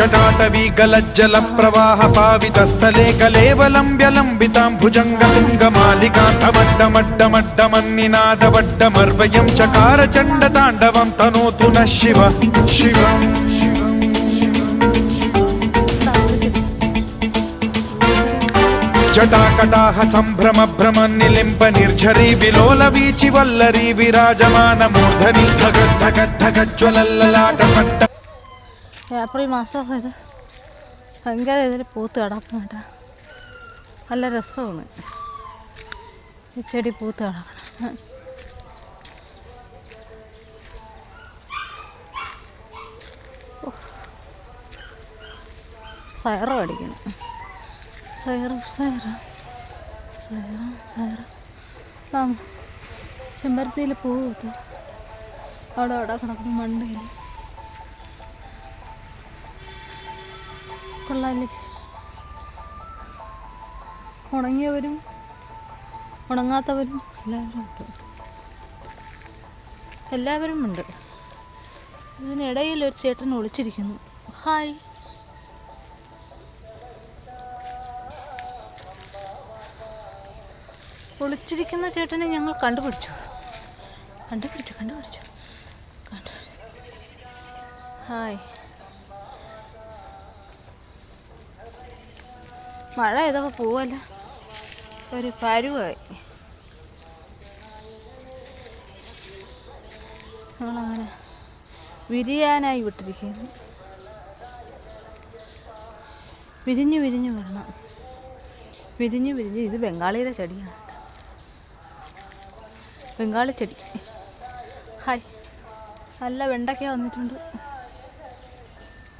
जटाटवीगलज्जलप्रवाहपावितस्थले कलेवलम्ब्यलम्बितां भुजङ्गतुङ्गमालिकान्तमड्डमड्डमड्डमन्निनादवड्डमर्वयं चकार चण्डताण्डवं तनोतु नः शिव शिव जटाकटाह सम्भ्रम भ्रम निलिम्ब निर्झरी विलोल वीचि वल्लरी विराजमान मूर्धनि धगद् धगद् धगज्ज्वलल्ललाटपट्ट ഏപ്രിൽ മാസമായത് ഭയങ്കര ഇതിൽ പൂത്ത് കിടക്കണം കേട്ടോ. നല്ല രസമാണ് ഈ ചെടി പൂത്ത് കിടക്കണം. സയറ അടിക്കണം. സയറ ചെമ്പരത്തിയിൽ പൂ പൂത്ത് അവിടെ കിടക്കുന്ന മണ്ടയിൽ കൊള്ളാല്ലേ. ഉണങ്ങിയവരും ഉണങ്ങാത്തവരും എല്ലാവരും ഉണ്ട്. ഇതിനിടയിൽ ഒരു ചേട്ടൻ ഒളിച്ചിരിക്കുന്നു. ഹായ്. ഒളിച്ചിരിക്കുന്ന ചേട്ടനെ ഞങ്ങൾ കണ്ടുപിടിച്ചു. ഹായ്. മഴ ചെയ്തപ്പോൾ പോവല്ല ഒരു പരുവായി. ഞങ്ങളങ്ങനെ വിരിയാനായി വിട്ടിരിക്കുന്നു. വിരിഞ്ഞ് വരണം. വിരിഞ്ഞ് ഇത് ബംഗാളിയുടെ ചെടിയാണ്. ബംഗാളി ചെടി. ഹായ്. നല്ല വെണ്ടയ്ക്ക വന്നിട്ടുണ്ട്.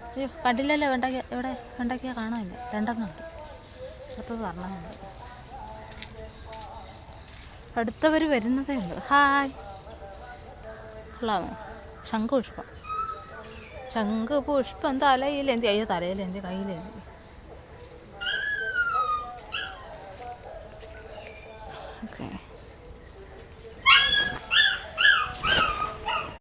അയ്യോ കണ്ടില്ലല്ലോ വെണ്ടയ്ക്ക. എവിടെ വെണ്ടയ്ക്ക കാണാനില്ല. 2 ഉണ്ട്. അടുത്തത് പറഞ്ഞുണ്ട്. അടുത്തവർ വരുന്നതേ ഉള്ളൂ. ഹായ്. കൊള്ളാമോ? ശംഖുപുഷ്പം തലയിലെന്തി. അയ്യോ തലയിലെന്തി കയ്യിലെന്തി.